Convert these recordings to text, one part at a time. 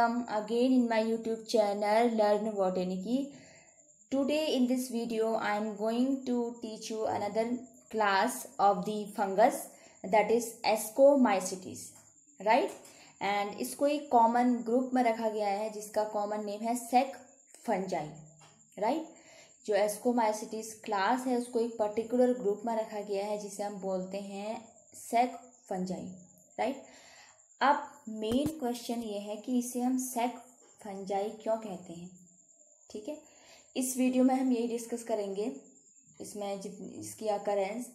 welcome again in my YouTube channel Learn Botany. Today in this video I am going to teach you another class of the fungus, that is Ascomycetes, right? And इसको एक common group में रखा गया है जिसका common name है सेक fungi, right? जो ascomycetes class है उसको एक पर्टिकुलर ग्रुप में रखा गया है जिसे हम बोलते हैं सेक फंजाई, राइट? अब मेन क्वेश्चन ये है कि इसे हम सेक फंजाई क्यों कहते हैं, ठीक है? इस वीडियो में हम यही डिस्कस करेंगे। इसमें इसकी अकरेंस,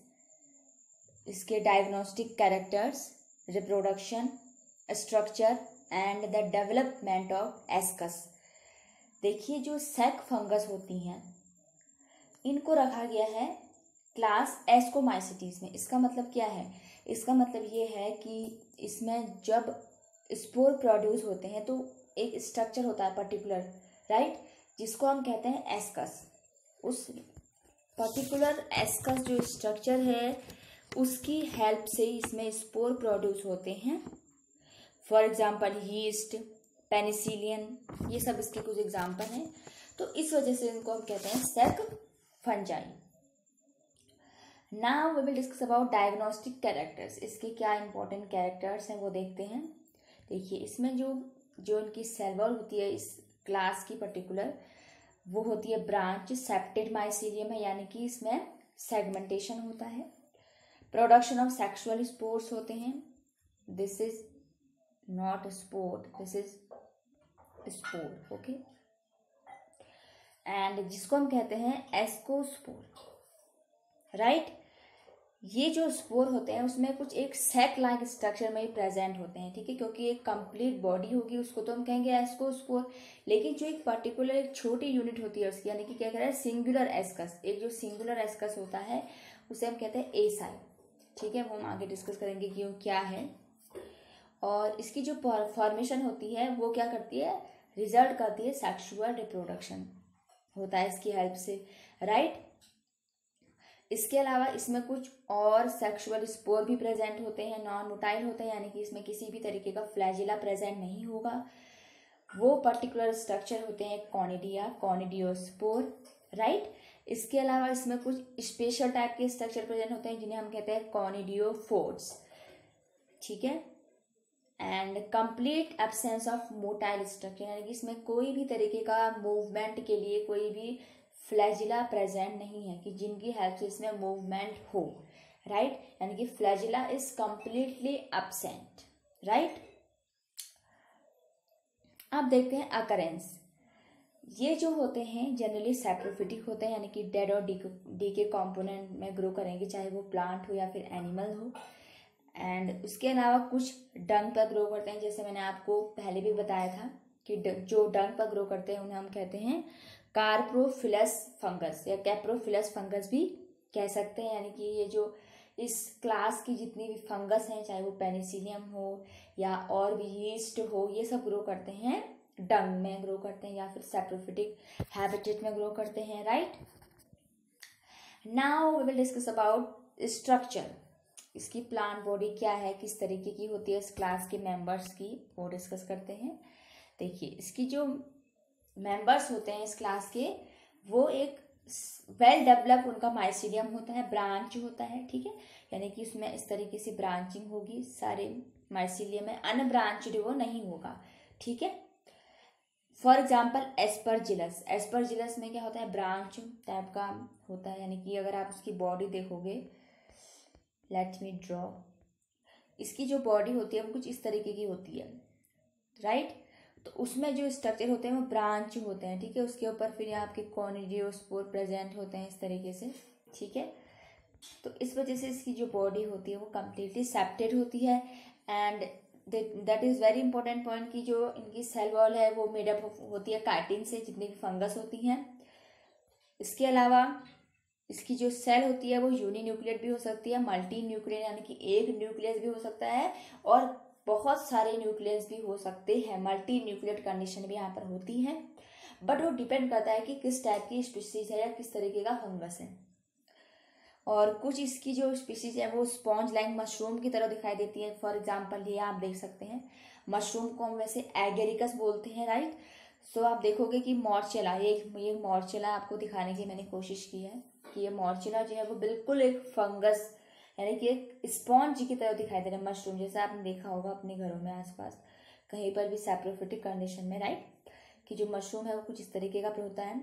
इसके diagnostic characters, reproduction, structure and the development of ascus. देखिए, जो सेक फंगस होती हैं इनको रखा गया है क्लास एस्कोमाइसिटीज में। इसका मतलब क्या है? इसका मतलब ये है कि इसमें जब स्पोर प्रोड्यूस होते हैं तो एक स्ट्रक्चर होता है पर्टिकुलर, राइट, जिसको हम कहते हैं एस्कस। उस पर्टिकुलर एस्कस जो स्ट्रक्चर है उसकी हेल्प से इसमें स्पोर प्रोड्यूस होते हैं। फॉर एग्जाम्पल यीस्ट, पेनिसिलियन, ये सब इसके कुछ एग्जाम्पल हैं। तो इस वजह से इनको हम कहते हैं sac fungi. Now we will discuss about diagnostic characters. इसके क्या इंपॉर्टेंट कैरेक्टर्स हैं वो देखते हैं। देखिए, इसमें जो इनकी सेल वॉल होती है इस क्लास की पर्टिकुलर, वो होती है ब्रांच सेप्टेड माइसीलियम है, यानी कि इसमें सेगमेंटेशन होता है। प्रोडक्शन ऑफ सेक्सुअल स्पोर्स होते हैं। This is not spore, this is spore, okay. And जिसको हम कहते हैं एस्कोस्पोर, राइट? ये जो स्पोर होते हैं उसमें कुछ एक सैक लाइक स्ट्रक्चर में ही प्रेजेंट होते हैं, ठीक है, क्योंकि एक कंप्लीट बॉडी होगी उसको तो हम कहेंगे एस्कोस्पोर। लेकिन जो एक पर्टिकुलर एक छोटी यूनिट होती है उसकी, यानी कि क्या कह रहा है, सिंगुलर एस्कस, एक जो सिंगुलर एस्कस होता है उसे हम कहते हैं एसाई, ठीक है? वो हम आगे डिस्कस करेंगे कि वो क्या है। और इसकी जो फॉर्मेशन होती है वो क्या करती है, रिजल्ट करती है सेक्सुअल रिप्रोडक्शन होता है इसकी हेल्प से, राइट? इसके अलावा इसमें कुछ और सेक्सुअल स्पोर भी प्रेजेंट होते हैं, नॉन मोटाइल होते हैं, यानी कि इसमें किसी भी तरीके का फ्लैजिला प्रेजेंट नहीं होगा। वो पर्टिकुलर स्ट्रक्चर होते हैं कॉनिडिया, कॉनिडियोस्पोर, राइट? इसके अलावा इसमें कुछ स्पेशल टाइप के स्ट्रक्चर प्रेजेंट होते हैं जिन्हें हम कहते हैं कॉनिडियोफोर्स, ठीक है? And complete absence of motile structure, यानी कि इसमें कोई भी तरीके का मूवमेंट के लिए कोई भी फ्लैजिला प्रेजेंट नहीं है कि जिनकी हेल्प से इसमें मूवमेंट हो, राइट? यानी कि flagella is completely absent, right? अब देखते हैं अकरेंस। ये जो होते हैं जनरली सैप्रोफिटिक होते हैं, यानी कि डेड और डी के कंपोनेंट में ग्रो करेंगे, चाहे वो प्लांट हो या फिर एनिमल हो। एंड उसके अलावा कुछ डंग पर ग्रो करते हैं, जैसे मैंने आपको पहले भी बताया था कि जो डंग पर ग्रो करते हैं उन्हें हम कहते हैं कार्प्रोफिलस फंगस या कैप्रोफिलस फंगस भी कह सकते हैं। यानी कि ये जो इस क्लास की जितनी भी फंगस हैं, चाहे वो पेनिसिलियम हो या और भी यीस्ट हो, ये सब ग्रो करते हैं डंग में ग्रो करते हैं या फिर सैप्रोफिटिक हैबिटेट में ग्रो करते हैं, right? Now we will discuss about structure. इसकी प्लांट बॉडी क्या है, किस तरीके की होती है, इस क्लास के मेंबर्स की, वो डिस्कस करते हैं। देखिए, इसकी जो मेंबर्स होते हैं इस क्लास के, वो एक वेल डेवलप उनका माइसीलियम होता है, ब्रांच होता है, ठीक है? यानी कि उसमें इस तरीके से ब्रांचिंग होगी सारे माइसीलियम में, अनब्रांच्ड वो नहीं होगा, ठीक है? For example Aspergillus. एस्परजिलस में क्या होता है, ब्रांच टाइप का होता है, यानी कि अगर आप उसकी बॉडी देखोगे, लेट मी ड्रॉ, इसकी जो बॉडी होती है वो कुछ इस तरीके की होती है, राइट? तो उसमें जो स्ट्रक्चर होते हैं वो ब्रांच होते हैं, ठीक है? उसके ऊपर फिर यहाँ आपके कॉनिडियोस्पोर प्रेजेंट होते हैं इस तरीके से, ठीक है? तो इस वजह से इसकी जो बॉडी होती है वो कम्प्लीटली सेप्टेड होती है। And that is very important point कि जो इनकी सेल वॉल है वो मेडअप होती है काइटिन से, जितनी भी फंगस होती हैं। इसके अलावा इसकी जो सेल होती है वो यूनिन्यूक्लियेट भी हो सकती है, मल्टी न्यूक्लियर, यानी कि एक न्यूक्लियस भी हो सकता है और बहुत सारे न्यूक्लियस भी हो सकते हैं। मल्टी न्यूक्लियेट कंडीशन भी यहाँ पर होती है, बट वो डिपेंड करता है कि किस टाइप की स्पीसीज है या किस तरीके का फंगस है। और कुछ इसकी जो स्पीसीज है वो स्पॉन्ज लाइक मशरूम की तरह दिखाई देती है। फॉर एग्जाम्पल ये आप देख सकते हैं, मशरूम को हम वैसे एगेरिकस बोलते हैं, राइट। सो आप देखोगे कि मॉर्चेला, ये मॉर्चेला आपको दिखाने की मैंने कोशिश की है कि ये मॉर्चेला जो है वो बिल्कुल एक फंगस यानी कि एक स्पॉन्ज की तरह दिखाई दे रहा है, मशरूम जैसा आपने देखा होगा अपने घरों में आसपास कहीं पर भी सैप्रोफिटिक कंडीशन में, राइट। कि जो मशरूम है वो कुछ इस तरीके का होता है,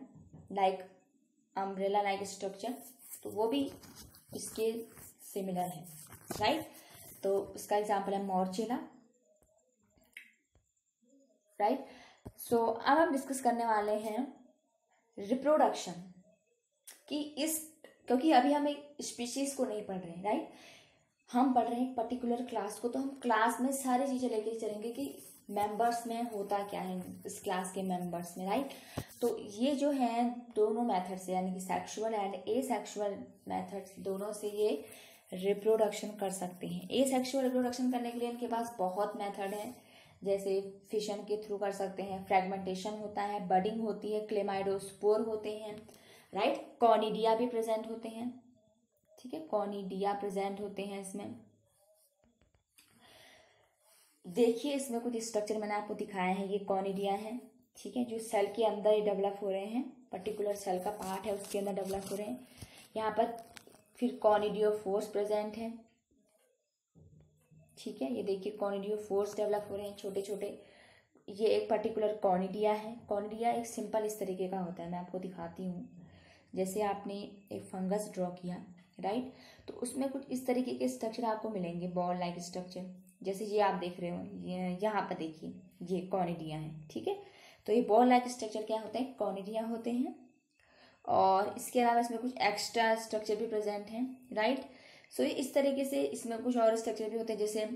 लाइक अम्ब्रेला लाइक स्ट्रक्चर, तो वो भी इसके सिमिलर है, राइट। तो इसका एग्जाम्पल है मॉर्चेला, राइट। सो अब हम डिस्कस करने वाले हैं रिप्रोडक्शन कि क्योंकि अभी हम एक स्पीशीज को नहीं पढ़ रहे हैं, राइट। हम पढ़ रहे हैं एक पर्टिकुलर क्लास को, तो हम क्लास में सारी चीजें लेके चलेंगे कि मेंबर्स में होता क्या है इस क्लास के मेंबर्स में, राइट। तो ये जो है दोनों मेथड से यानी कि सेक्सुअल एंड एसेक्सुअल मेथड्स दोनों से ये रिप्रोडक्शन कर सकते हैं। एसेक्सुअल रिप्रोडक्शन करने के लिए इनके पास बहुत मेथड है, जैसे फिशन के थ्रू कर सकते हैं, फ्रेगमेंटेशन होता है, बडिंग होती है, क्लेमाइडोस्पोर होते हैं, राइट। कॉनिडिया भी प्रेजेंट होते हैं, ठीक है, कॉनिडिया प्रेजेंट होते हैं इसमें। देखिए इसमें कुछ स्ट्रक्चर मैंने आपको दिखाया है, ये कॉनिडिया है, ठीक है, जो सेल के अंदर ही डेवलप हो रहे हैं, पर्टिकुलर सेल का पार्ट है उसके अंदर डेवलप हो रहे हैं। यहाँ पर फिर कॉनिडियोफोर्स प्रेजेंट है, ठीक है, ये देखिए कॉनिडियोफोर्स डेवलप हो रहे हैं छोटे छोटे। ये एक पर्टिकुलर कॉनिडिया है। कॉनिडिया एक सिंपल इस तरीके का होता है, मैं आपको दिखाती हूँ। जैसे आपने एक फंगस ड्रॉ किया, राइट, तो उसमें कुछ इस तरीके के स्ट्रक्चर आपको मिलेंगे, बॉल लाइक स्ट्रक्चर, जैसे ये आप देख रहे हो, यहाँ पर देखिए ये कॉनिडिया है, ठीक है। तो ये बॉल लाइक स्ट्रक्चर क्या होते हैं, कॉनिडिया होते हैं। और इसके अलावा इसमें कुछ एक्स्ट्रा स्ट्रक्चर भी प्रेजेंट हैं, राइट। सो इस तरीके से इसमें कुछ और स्ट्रक्चर भी होते हैं, जैसे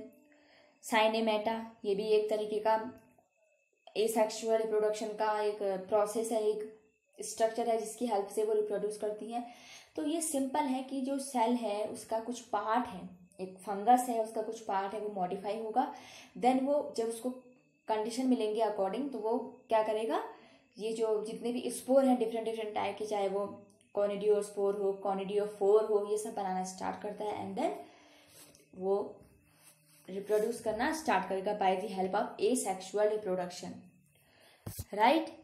साइनेमेटा, ये भी एक तरीके का एसेक्सुअल रिप्रोडक्शन का एक प्रोसेस है, एक स्ट्रक्चर है जिसकी हेल्प से वो रिप्रोड्यूस करती है। तो ये सिंपल है कि जो सेल है उसका कुछ पार्ट है, एक फंगस है उसका कुछ पार्ट है वो मॉडिफाई होगा, देन वो जब उसको कंडीशन मिलेंगे अकॉर्डिंग तो वो क्या करेगा, ये जो जितने भी स्पोर हैं डिफरेंट डिफरेंट टाइप के, चाहे वो कॉनिडियोस्पोर हो, कॉनिडियोफोर हो, ये सब बनाना स्टार्ट करता है एंड देन वो रिप्रोड्यूस करना स्टार्ट करेगा bye the help of asexual reproduction, right.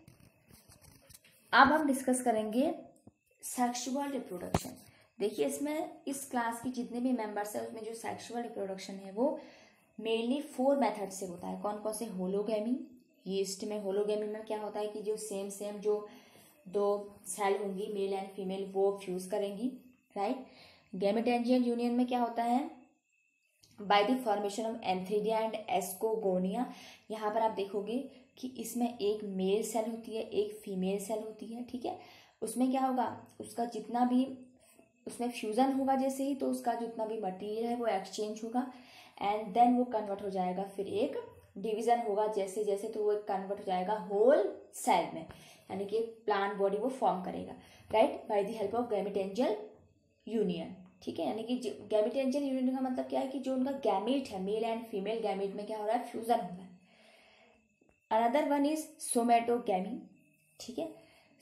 अब हम डिस्कस करेंगे सेक्सुअल रिप्रोडक्शन। देखिए इसमें इस क्लास की जितने भी मेंबर्स हैं उसमें जो सेक्सुअल रिप्रोडक्शन है वो मेनली 4 मेथड से होता है। कौन कौन से, होलोगैमी, यीस्ट में होलोगैमी में क्या होता है कि जो सेम जो 2 सेल होंगी मेल एंड फीमेल वो फ्यूज करेंगी, राइट। गैमेटेंजियल यूनियन में क्या होता है, by the formation of antheridia and ascogonia. यहाँ पर आप देखोगे कि इसमें एक मेल सेल होती है एक फीमेल सेल होती है, ठीक है। उसमें क्या होगा, उसका जितना भी उसमें फ्यूजन होगा जैसे ही, तो उसका जितना भी मटेरियल है वो एक्सचेंज होगा एंड देन वो कन्वर्ट हो जाएगा, फिर एक डिवीजन होगा जैसे जैसे, तो वो कन्वर्ट हो जाएगा होल सेल में, यानी कि प्लांट बॉडी वो फॉर्म करेगा, right, by the help of gametangial union, ठीक है। यानी कि गैमेटेंजियल यूनियन का मतलब क्या है कि जो उनका गैमेट है मेल एंड फीमेल गैमेट में क्या हो रहा है, फ्यूजन हो रहा है। अनदर वन इज सोमेटोगैमी, ठीक है।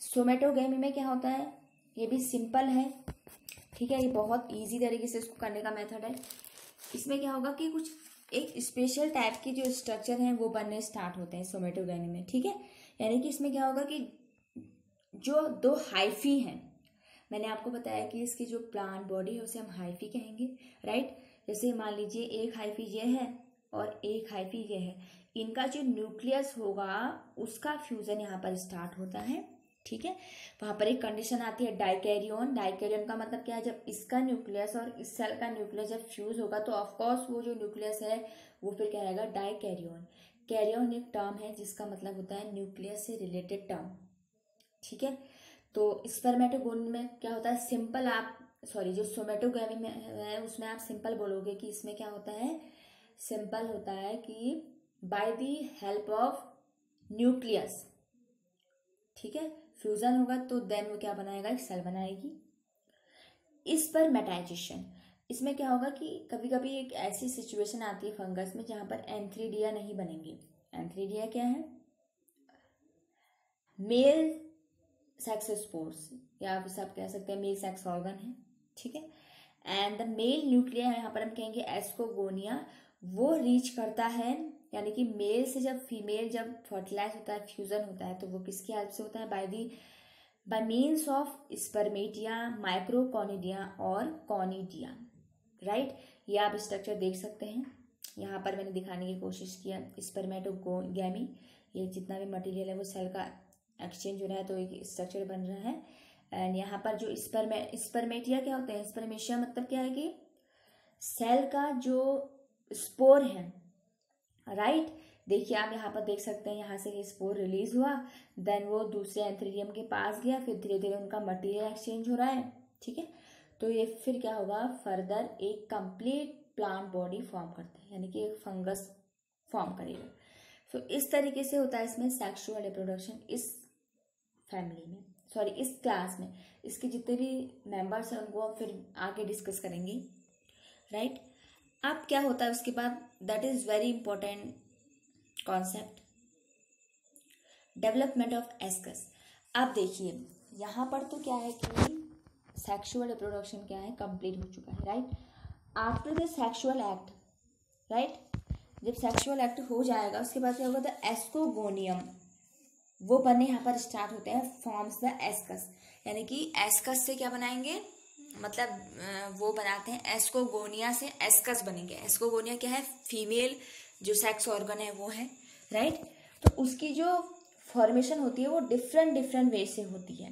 सोमेटोगैमी में क्या होता है, ये भी सिंपल है, ठीक है, ये बहुत इजी तरीके से इसको करने का मेथड है। इसमें क्या होगा कि कुछ एक स्पेशल टाइप के जो स्ट्रक्चर हैं वो बनने स्टार्ट होते हैं सोमेटोगैमी में, ठीक है। यानी कि इसमें क्या होगा कि जो 2 हाइफी हैं, मैंने आपको बताया कि इसकी जो प्लांट बॉडी है उसे हम हाइफी कहेंगे, राइट। जैसे मान लीजिए एक हाइफी ये है और एक हाइफी ये है, इनका जो न्यूक्लियस होगा उसका फ्यूजन यहाँ पर स्टार्ट होता है, ठीक है। वहां पर एक कंडीशन आती है डाइकैरियन। डाइकैरियन का मतलब क्या है, जब इसका न्यूक्लियस और इस सेल का न्यूक्लियस जब फ्यूज होगा तो ऑफकोर्स वो जो न्यूक्लियस है वो फिर क्या आएगा, डाइकैरियन। कैरियन एक टर्म है जिसका मतलब होता है न्यूक्लियस से रिलेटेड टर्म, ठीक है। तो स्पर्मेटोगोनी में क्या होता है, सिंपल आप जो सोमेटोगैमी में है उसमें आप सिंपल बोलोगे कि इसमें क्या होता है, सिंपल होता है कि bye the help of nucleus, ठीक है, फ्यूजन होगा तो देन वो क्या बनाएगा, एक सेल बनाएगी। स्पर्मेटाइजेशन, इसमें क्या होगा कि कभी कभी एक ऐसी सिचुएशन आती है फंगस में जहां पर एंथ्रीडिया नहीं बनेंगे। एंथ्रीडिया क्या है, मेल सेक्स स्पोर्स, या आप सब कह सकते हैं मेल सेक्स ऑर्गन है, ठीक है। एंड द मेल न्यूक्लिया यहाँ पर हम कहेंगे एस्कोगोनिया, वो रीच करता है यानी कि मेल से जब फीमेल जब फर्टिलाइज होता है, फ्यूजन होता है, तो वो किसकी हेल्प से होता है? बाय मीन्स ऑफ स्पर्मेटिया, माइक्रोकॉनिडिया और कॉनिडिया, राइट। ये आप स्ट्रक्चर देख सकते हैं, यहाँ पर मैंने दिखाने की कोशिश किया। स्पर्मेटोगैमी, ये जितना भी मटेरियल है वो सेल का एक्सचेंज हो रहा है, तो एक स्ट्रक्चर बन रहा है। एंड यहाँ पर जो स्पर्मेटिया क्या होते हैं? स्पर्मेशिया मतलब क्या है कि सेल का जो स्पोर है, राइट। देखिए आप यहाँ पर देख सकते हैं, यहाँ से ये स्पोर रिलीज हुआ, देन वो दूसरे एंथ्रीडियम के पास गया, फिर धीरे धीरे उनका मटेरियल एक्सचेंज हो रहा है, ठीक है। तो ये फिर क्या होगा? फर्दर एक कंप्लीट प्लांट बॉडी फॉर्म करते हैं, यानी कि एक फंगस फॉर्म करेगा। तो इस तरीके से होता है इसमें सेक्सुअल रिप्रोडक्शन इस फैमिली में, सॉरी इस क्लास में। इसके जितने भी मेंबर्स हैं उनको हम फिर आगे डिस्कस करेंगे, राइट। अब क्या होता है उसके बाद? That is very important concept, development of ascus. अब देखिए यहाँ पर तो क्या है कि सेक्सुअल रिप्रोडक्शन क्या है? कंप्लीट हो चुका है, right. After the sexual act, right, जब सेक्सुअल एक्ट हो जाएगा उसके बाद क्या होगा? द एस्कोगोनियम, वो बनने यहाँ पर स्टार्ट होते हैं, फॉर्म्स द एस्कस, यानी कि एस्कस से क्या बनाएंगे? मतलब वो बनाते हैं एस्कोगोनिया से एस्कस बनेंगे। एस्कोगोनिया क्या है? फीमेल जो सेक्स ऑर्गन है वो है, राइट। तो उसकी जो फॉर्मेशन होती है वो डिफरेंट वे से होती है,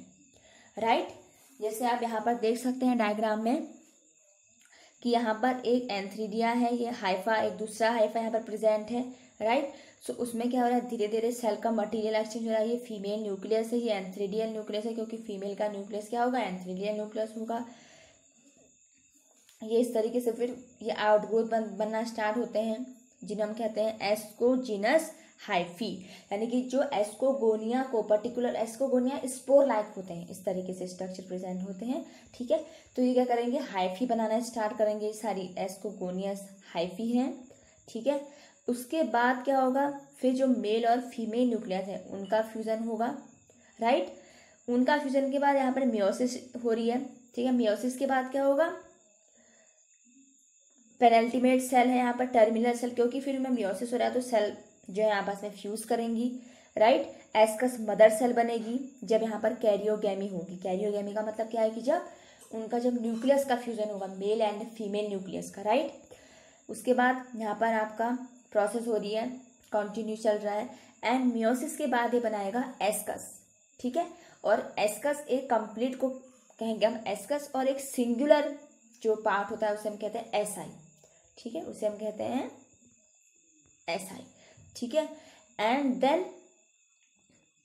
राइट। जैसे आप यहाँ पर देख सकते हैं डायग्राम में कि यहाँ पर एक एंथ्रीडिया है, ये हाइफा, एक दूसरा हाइफा यहाँ पर प्रेजेंट है, राइट। सो उसमें क्या हो रहा है? धीरे धीरे सेल का मटेरियल एक्सचेंज हो रहा है। ये फीमेल न्यूक्लियस है, ये एंथ्रीडियल न्यूक्लियस है, क्योंकि फीमेल का न्यूक्लियस क्या होगा? एंथ्रीडियल न्यूक्लियस होगा। ये इस तरीके से फिर ये आउटग्रोथ बनना स्टार्ट होते हैं, जिन्हें हम कहते हैं एस्कोजिनस हाइफी, यानी कि जो एस्कोगोनिया को पर्टिकुलर एस्कोगोनिया स्पोर लाइक होते हैं, इस तरीके से स्ट्रक्चर प्रेजेंट होते हैं, ठीक है। तो ये क्या करेंगे? हाइफी बनाना स्टार्ट करेंगे। ये सारी एस्कोगोनियस हाइफी हैं, ठीक है। उसके बाद क्या होगा? फिर जो मेल और फीमेल न्यूक्लियस है उनका फ्यूजन होगा, राइट। उनका फ्यूजन के बाद यहाँ पर मियोसिस हो रही है, ठीक है। मियोसिस के बाद क्या होगा? पेनल्टीमेट सेल है यहाँ पर, टर्मिनल सेल, क्योंकि फिर में मियोसिस हो रहा है तो सेल जो है आपस में फ्यूज करेंगी, राइट। एस्कस मदर सेल बनेगी जब यहाँ पर कैरियोगैमी होगी। कैरियोगैमी का मतलब क्या है कि जब उनका जब न्यूक्लियस का फ्यूजन होगा, मेल एंड फीमेल न्यूक्लियस का, राइट। उसके बाद यहाँ पर आपका प्रोसेस हो रही है, कंटिन्यू चल रहा है। एंड मियोसिस के बाद ये बनाएगा एस्कस, ठीक है। और एस्कस एक कंप्लीट को कहेंगे हम एस्कस, और एक सिंगुलर जो पार्ट होता है उसे हम कहते हैं एसआई, ठीक है, उसे हम कहते हैं एसआई, ठीक है। एंड देन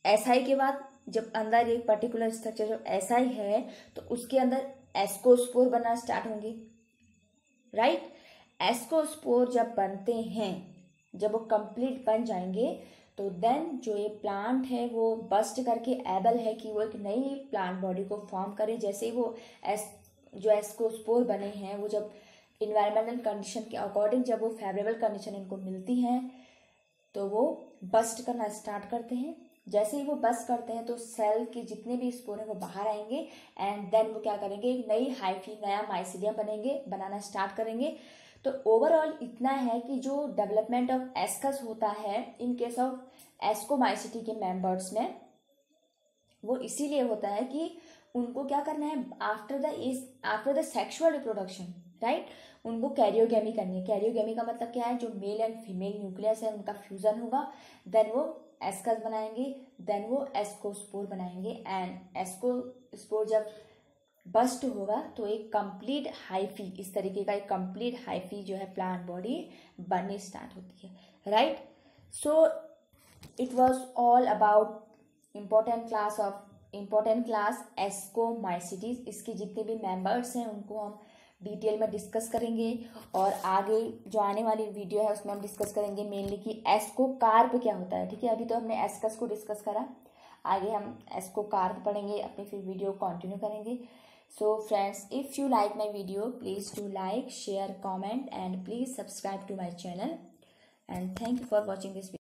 एसआई के बाद जब अंदर एक पर्टिकुलर स्ट्रक्चर जो एसआई है तो उसके अंदर एस्कोस्पोर बनना स्टार्ट होंगे, राइट। एस्कोस्पोर जब बनते हैं, जब वो कंप्लीट बन जाएंगे तो देन जो ये प्लांट है वो बस्ट करके एबल है कि वो एक नई प्लांट बॉडी को फॉर्म करे। जैसे वो जो एस्कोस्पोर बने हैं वो जब इन्वायरमेंटल कंडीशन के अकॉर्डिंग जब वो फेवरेबल कंडीशन इनको मिलती हैं तो वो बस्ट करना स्टार्ट करते हैं। जैसे ही वो बस्ट करते हैं तो सेल के जितने भी स्पोर हैं वो बाहर आएंगे एंड देन वो क्या करेंगे? एक नई हाइफी, नया माइसीडियम बनाना स्टार्ट करेंगे। तो ओवरऑल इतना है कि जो डेवलपमेंट ऑफ एस्कस होता है इन केस ऑफ एस्कोमाइसिटी के मेंबर्स में, वो इसीलिए होता है कि उनको क्या करना है? After the sexual reproduction, right, उनको कैरियोगैमी करनी है। कैरियोगैमी का मतलब क्या है? जो मेल एंड फीमेल न्यूक्लियस है उनका फ्यूजन होगा, देन वो एस्कस बनाएंगे, देन वो एस्कोस्पोर बनाएंगे। एंड एस्कोस्पोर जब बस्ट होगा तो एक कंप्लीट हाइफी, इस तरीके का एक कंप्लीट हाइफी जो है प्लांट बॉडी बनने स्टार्ट होती है, right. So it was all about important class ascomycetes. इसके जितने भी मेंबर्स हैं उनको हम डिटेल में डिस्कस करेंगे और आगे जो आने वाली वीडियो है उसमें हम डिस्कस करेंगे मेनली कि एस्कोकार्प क्या होता है, ठीक है। अभी तो हमने एस्कस को डिस्कस करा, आगे हम एस्कोकार्प पढ़ेंगे, अपनी फिर वीडियो कंटिन्यू करेंगे। So friends, if you like my video, please do like, share, comment and please subscribe to my channel and thank you for watching this video.